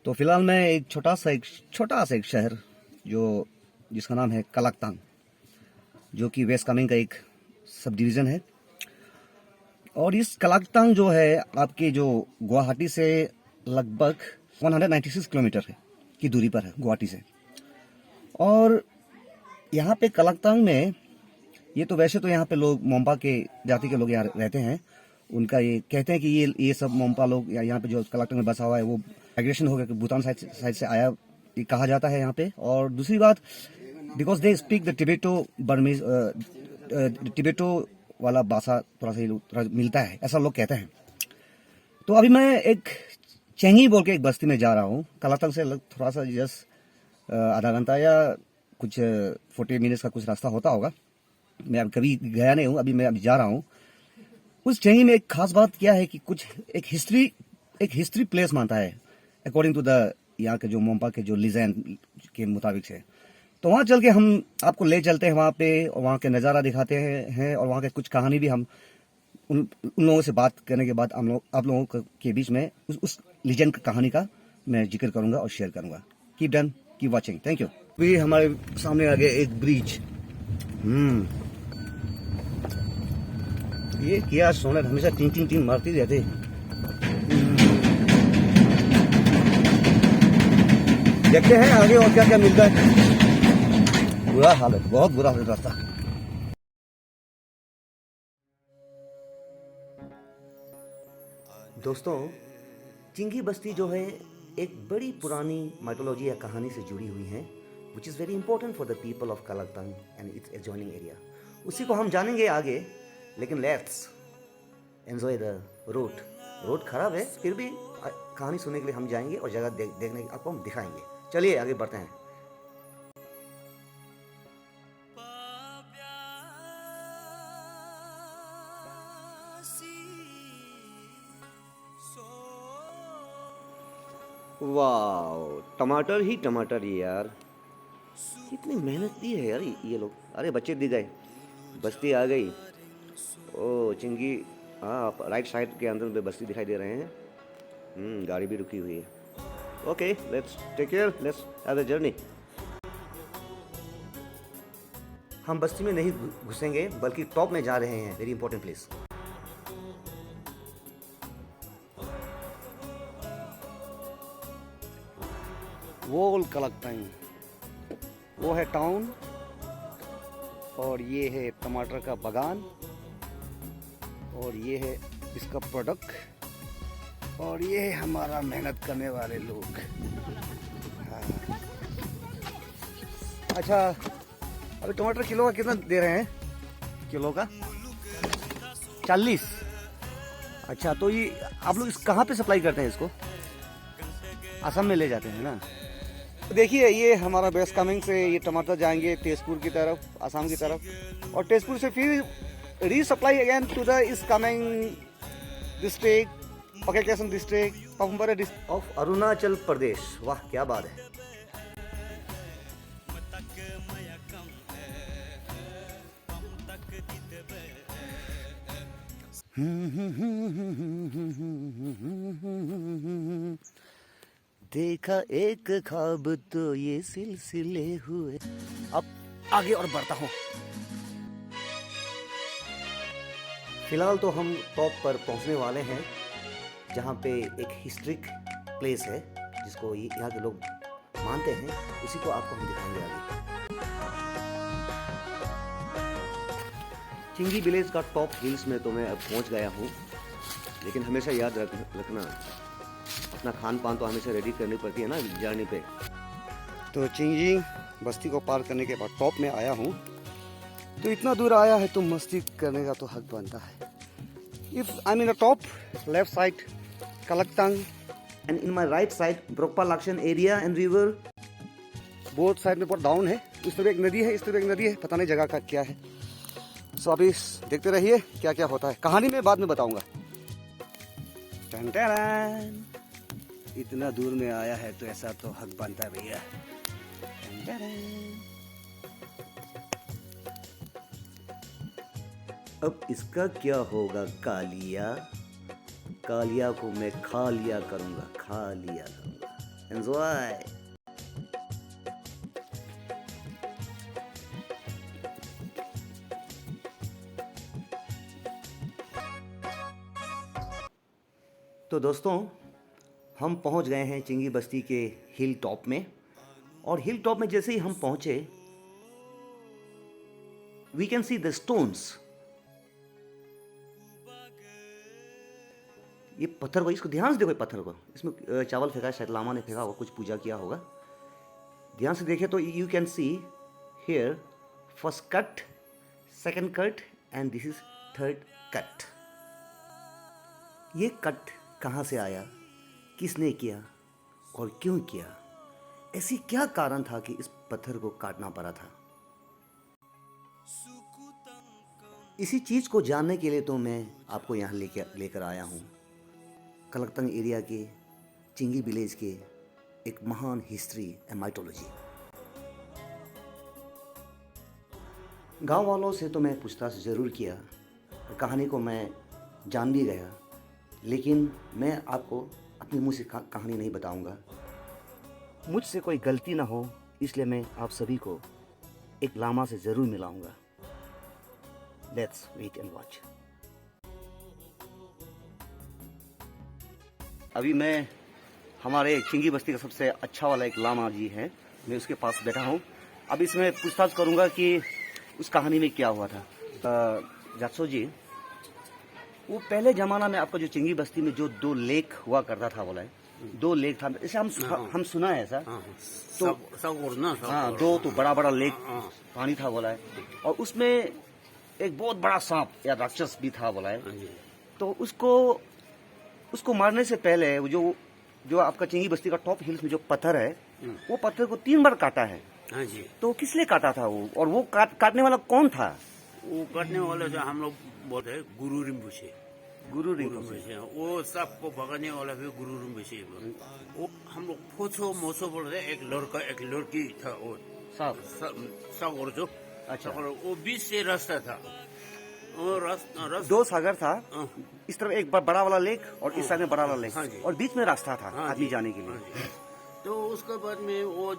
तो फिलहाल मैं एक छोटा सा एक शहर जिसका नाम है कलाकतांग, जो कि वेस्ट कामेंग का एक सब डिवीज़न है। और इस कलाकतांग जो है आपके जो गुवाहाटी से लगभग 196 किलोमीटर है की दूरी पर है गुवाहाटी से। और यहाँ पे कलाकतांग में ये तो वैसे तो यहाँ पे लोग मोम्पा के जाति के लोग यहाँ रहते हैं। उनका ये कहते हैं कि ये सब मोम्पा लोग यहाँ पे जो कलाकतांग में बसा हुआ है वो माइग्रेशन हो गया, भूटान साइड से आया, ये कहा जाता है यहाँ पे। और दूसरी बात, because they speak the Tibeto Burmese, Tibeto वाला भाषा थोड़ा मिलता है, ऐसा लोग कहते हैं। तो अभी मैं एक चेंगी बोल के एक बस्ती में जा रहा हूँ। कलाकतांग से थोड़ा सा जस्ट आधा घंटा या कुछ 40 मिनट्स का कुछ रास्ता होता होगा। मैं अब कभी गया नहीं हूँ, मैं जा रहा हूँ। उस चेंगी में एक खास बात क्या है कि कुछ एक हिस्ट्री प्लेस मानता है अकॉर्डिंग टू द यहाँ के जो मोम्पा के जो लीजेंड के मुताबिक से। तो वहाँ चल के हम आपको ले चलते हैं वहाँ पे, और वहाँ के नज़ारा दिखाते हैं और वहाँ के कुछ कहानी भी हम उन लोगों से बात करने के बाद आप लोगों के बीच में उस लीजेंड की कहानी का मैं जिक्र करूंगा और शेयर करूंगा। Keep watching, thank you. अभी हमारे सामने आ गया एक ब्रिज। ये क्या सोनर हमेशा टिंग मारती रहते। देखते हैं आगे और क्या क्या मिलता है। बुरा हालत, बहुत बुरा हालत रास्ता। दोस्तों, चिंगी बस्ती जो है एक बड़ी पुरानी माइथोलॉजी या कहानी से जुड़ी हुई है, which is very important for the people of Kalaktang and its adjoining area. उसी को हम जानेंगे आगे, लेकिन let's enjoy the road. Road खराब है, फिर भी कहानी सुनने के लिए हम जाएंगे और जगह देखने की आपको हम दिखाएंगे। चलिए आगे बढ़ते हैं। वाह, टमाटर ही टमाटर यार, कितनी मेहनत की है यार ये लोग। अरे बच्चे दिख गए, बस्ती आ गई। ओ चिंगी, हाँ राइट साइड के अंदर में बस्ती दिखाई दे रहे हैं। गाड़ी भी रुकी हुई है। Okay, let's take care, let's have a journey. हम बस्ती में नहीं घुसेंगे, बल्कि टॉप में जा रहे हैं, वेरी इंपॉर्टेंट प्लेस। वोल कलाकतांग, वो है टाउन, और ये है टमाटर का बागान, और ये है इसका प्रोडक्ट, और ये है हमारा मेहनत करने वाले लोग। हाँ। अच्छा, अभी टमाटर किलो का कितना दे रहे हैं? किलो का 40। अच्छा, तो ये आप लोग कहाँ पे सप्लाई करते हैं इसको? असम में ले जाते हैं ना। देखिए, ये हमारा वेस्ट कामेंग से ये टमाटर जाएंगे तेजपुर की तरफ, असम की तरफ, और तेजपुर से फिर resupply again to the east Kameng district, Pakke Kessang district, Papum Pare district of Arunachal Pradesh. वाह क्या बात है। देखा एक ख्वाब तो ये सिलसिले हुए। अब आगे और बढ़ता हूँ। फिलहाल तो हम टॉप पर पहुंचने वाले हैं, जहाँ पे एक हिस्ट्रिक प्लेस है जिसको यहाँ के लोग मानते हैं। उसी को आपको हम दिखाएंगे आगे। चिंगी विलेज का टॉप हिल्स में तो मैं अब पहुंच गया हूँ, लेकिन हमेशा याद रखना, अपना खान पान तो हमेशा रेडी करनी पड़ती है ना जर्नी पे। तो चिंगी बस्ती को पार करने के बाद टॉप में आया हूँ। तो इतना दूर आया है तो मस्ती करने का तो हक बनता है। If I am in the top, left side Kalaktang and in my right side Brokpa location area and river. Both side में बहुत डाउन है। उस तरफ एक नदी है, इस तरफ एक नदी है, पता नहीं जगह का क्या है। सो अभी देखते रहिए क्या क्या होता है। कहानी में बाद में बताऊंगा। इतना दूर में आया है तो ऐसा तो हक बनता है भैया। अब इसका क्या होगा? कालिया को मैं खा लिया करूंगा। एंजॉय। तो दोस्तों, हम पहुंच गए हैं चिंगी बस्ती के हिल टॉप में। और हिल टॉप में जैसे ही हम पहुंचे, we can see the stones. ये पत्थर को, इसको ध्यान से देखो, पत्थर को, इसमें चावल फेंका, शायद लामा ने फेंका होगा, कुछ पूजा किया होगा। ध्यान से देखे तो you can see here first cut, second cut and this is third cut. ये कट कहाँ से आया, किसने किया और क्यों किया? ऐसी क्या कारण था कि इस पत्थर को काटना पड़ा था? इसी चीज को जानने के लिए तो मैं आपको यहाँ लेकर आया हूँ, कलकतंग एरिया के चिंगी विलेज के एक महान हिस्ट्री एंड माइथोलॉजी। गांव वालों से तो मैं पूछताछ जरूर किया, कहानी को मैं जान भी गया, लेकिन मैं आपको अपने मुंह से कहानी नहीं बताऊंगा। मुझसे कोई गलती ना हो, इसलिए मैं आप सभी को एक लामा से जरूर मिलाऊंगा। Let's wait and watch. अभी मैं हमारे चिंगी बस्ती का सबसे अच्छा वाला एक लामा जी है, मैं उसके पास बैठा हूँ। अब इसमें पूछताछ करूंगा कि उस कहानी में क्या हुआ था। जात्सो जी, वो पहले जमाना में आपका जो चिंगी बस्ती में जो 2 लेक हुआ करता था, बोला है 2 लेक था, ऐसे हम सुना है ऐसा। तो हाँ, 2 तो बड़ा बड़ा लेक पानी था, बोला है। और उसमें एक बहुत बड़ा सांप या राक्षस भी था, बोला है। तो उसको मारने से पहले जो आपका चिंगी बस्ती का टॉप हिल्स में जो पत्थर है, वो पत्थर को 3 बार काटा है। हाँ जी। तो किस लिए काटा था वो, और वो काटने वाला कौन था? वो काटने वाला जो हम लोग बोलते हैं गुरु रिम्बुशे। गुरु रिम्बुशे, वो सबको भगाने वाला भी गुरु रिम्बुशे। वो हम लोग फोसो मोसो बोलते हैं, एक लड़का एक लड़की था, वो सागर जो। अच्छा। वो बीच से रास्ता था, वो 2 सागर था, इस तरफ एक बड़ा वाला लेक और इस साइड में बड़ा वाला लेक। हाँ जी। और बीच में रास्ता था आदमी जाने के लिए। हाँ, तो उसके बाद में वो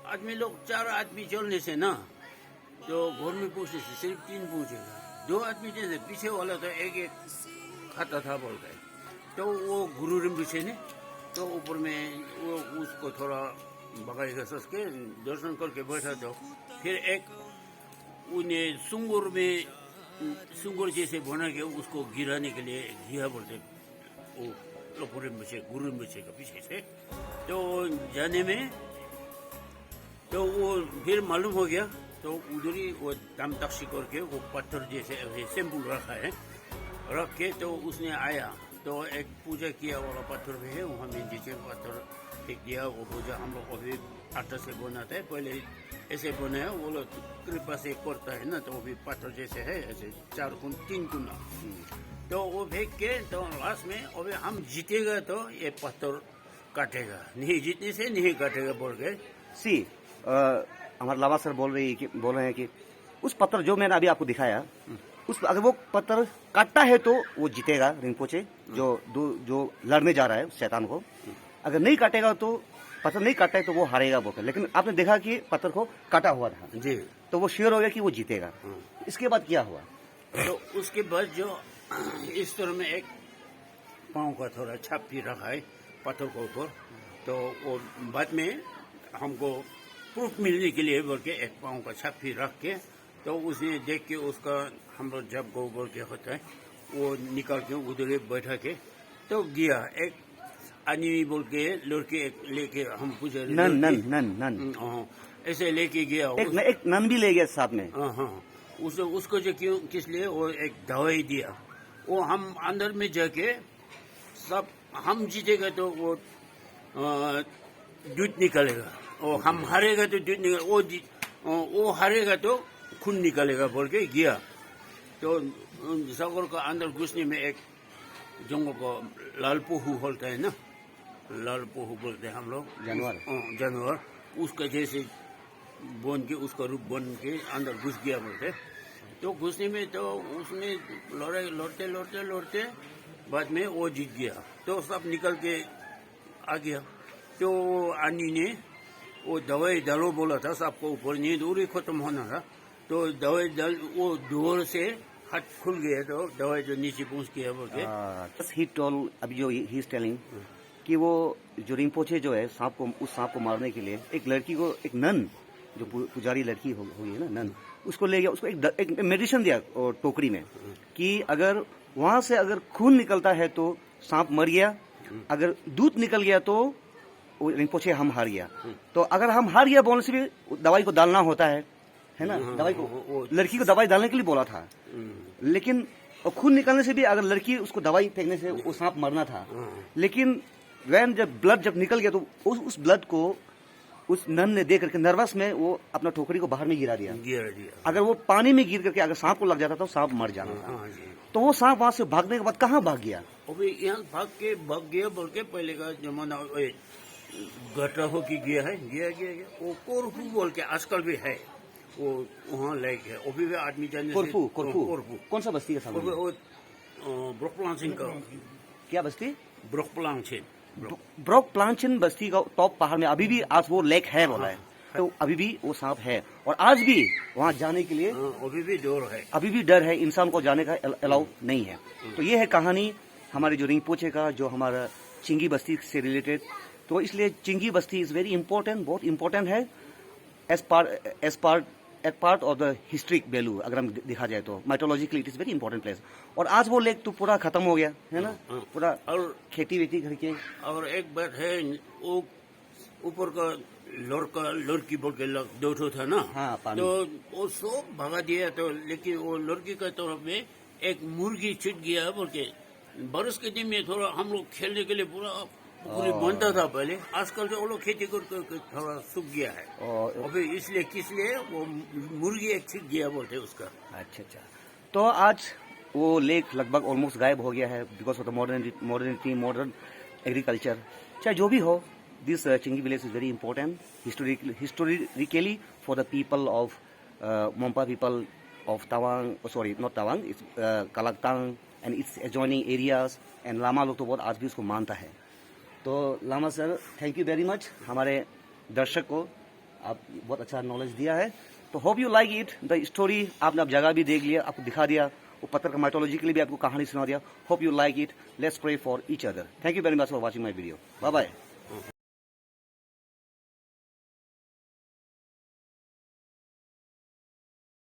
आदमी लोग 4 आदमी चलने से ना, तो घर में पूछे से सिर्फ 3 पूछेगा। 2 आदमी जैसे पीछे वाला तो एक खाता था बोलता है। तो वो गुरु रिम्बुशे ने तो ऊपर में वो उसको थोड़ा भगाएगा सोच के दर्शन करके बैठा। तो फिर एक उन्हें सुंगुर जैसे बना के उसको गिराने के लिए घिया बोलते, वो गुरु रिम्बुशे का पीछे से। तो जाने में तो वो फिर मालूम हो गया, तो उधर ही वो दम तक्सी करके वो पत्थर जैसे सिंपल रखा है, रख के तो उसने आया। तो एक पूजा किया वाला पत्थर भी है, वहाँ में नीचे पत्थर फेंक दिया। वो पूजा हम लोग अभी आटा से बनाते हैं, पहले ऐसे बनाया, वो लोग कृपा से करता है ना, तो वो भी पत्थर जैसे है, ऐसे 4 गुण 3 गुना। तो वो फेंक के तो लास्ट में अभी हम जीतेगा तो ये पत्थर काटेगा, नहीं जीतने से नहीं काटेगा बोल के। सी हमारे लामा सर बोल रहे हैं कि उस पत्थर जो मैंने अभी आपको दिखाया, उस अगर वो पत्थर काटता है तो वो जीतेगा रिम्पोचे, जो लड़ने जा रहा है शैतान को। अगर नहीं काटेगा तो पत्थर नहीं काटा है तो वो हारेगा बोलकर। लेकिन आपने देखा कि पत्थर को काटा हुआ था जी, तो वो श्योर हो गया कि वो जीतेगा। इसके बाद क्या हुआ? तो उसके बाद जो इस तरह में एक पाँव का थोड़ा छाप भी रखा है पत्थर के ऊपर। तो वो बाद में हमको प्रूफ मिलने के लिए बोल के एक पाँव का छाप भी रख के, तो उसने देख के उसका हम लोग जब गोबर के होता है वो निकाल के उधर बैठा के तो गया। एक आदमी बोल के लड़के लेके हम पूछे नन ऐसे लेके गया। एक नन भी ले गया साथ में। हाँ, उसको जो क्यों किस लिए वो एक दवाई दिया। वो हम अंदर में जाके सब हम जीतेगा तो वो दूध निकलेगा, और हम हारेगा तो दूध निकल, वो हारेगा तो खून निकलेगा बोल के गया। तो सागर का अंदर घुसने में एक जंगल को लाल पोहू बोलता है ना, लाल पोहू बोलते हैं हम लोग, जानवर उसका जैसे बन के उसका रूप बन के अंदर घुस गया बोलते। तो घुसने में तो उसने लड़ते बाद में वो जीत गया। तो सब निकल के आ गया। तो आनी ने वो दवाई डालो बोला था सबको ऊपर, नींद उड़ी खत्म होना था, तो दवाई डाल वो डोर से हाथ खुल गया, तो दवाई जो नीचे पहुंच गया बोल के। ही टोल, अभी जो ही इज टेलिंग कि वो जो रिम्पोचे जो है सांप को, उस सांप को मारने के लिए एक लड़की को, एक नन जो पुजारी लड़की हुई है ना, नन, उसको ले गया, उसको एक मेडिसिन दिया टोकरी में कि अगर वहां से अगर खून निकलता है तो सांप मर गया, अगर दूध निकल गया तो वो रिम्पोचे हम हार गया। तो अगर हम हार गया बोलने से भी दवाई को डालना होता है ना, दवाई को, लड़की को दवाई डालने के लिए बोला था, लेकिन खून निकलने से भी अगर लड़की उसको दवाई फेंकने से वो सांप मरना था, लेकिन वैन जब ब्लड जब निकल गया तो उस ब्लड को उस नन ने देख करके नर्वस में वो अपना टोकरी को बाहर में गिरा दिया। अगर वो पानी में गिर करके अगर सांप को लग जाता तो सांप मर जाना था। तो वो सांप वहां से भागने के बाद कहाँ भाग गया? अभी यहाँ भाग गया बोल के पहले का जमाना गटा हो की गया वो कोरफू बोल के आजकल भी है, वो वहाँ लाइक है, अभी भी आदमी जाने कोरफू कौन सा बस्ती है सामने? वो ब्रोकप्लांचिन का। क्या बस्ती? ब्रोकप्लांचिन। ब्रोकप्लांचिन बस्ती का टॉप पहाड़ में अभी भी आज वो लेक है बोला है, तो अभी भी वो सांप है और आज भी वहाँ जाने के लिए अभी भी डर है, इंसान को जाने का अलाउ नहीं है। तो ये है कहानी हमारे जो रिम्पोचे का, जो हमारा चिंगी बस्ती से रिलेटेड। तो इसलिए चिंगी बस्ती इज वेरी इंपॉर्टेंट, बहुत इंपॉर्टेंट है as part of the historic value. अगर हम देखा जाए तो mythologically it is very important place. और आज वो लेक तो पूरा खत्म हो गया है ना, पूरा और खेती वेती करके। और एक बात है, वो ऊपर का लड़की बोल के दो था ना, हाँ, तो वो सब भगा दिया, तो लेकिन वो लड़की का तरफ में एक मुर्गी छिट गया बोल के। बारिश के दिन में थोड़ा हम लोग खेलने के लिए पूरा बनता था पहले, आजकल तो वो लोग खेती करके थोड़ा सूख गया है अभी, इसलिए किसलिए वो मुर्गी एक छिट गया बोलते उसका। अच्छा, तो आज वो लेक लगभग ऑलमोस्ट गायब हो गया है because of the modernity, modern agriculture. चाहे जो भी हो, this Chingi village is very important historically for the people of Monpa people of Tawang, sorry not Tawang, it's Kalaktang and its adjoining areas, and lama लोग तो बहुत आज भी उसको मानता है। तो lama sir, thank you very much, हमारे दर्शक को आप बहुत अच्छा नॉलेज दिया है। तो hope you like it, the story आपने आप जगह भी देख लिया, आपको दिखा दिया, वो पत्थर का माइथोलॉजी के लिए भी आपको कहानी सुना दिया। Hope you like it, let's pray for each other. Thank you very much for watching my video, bye bye.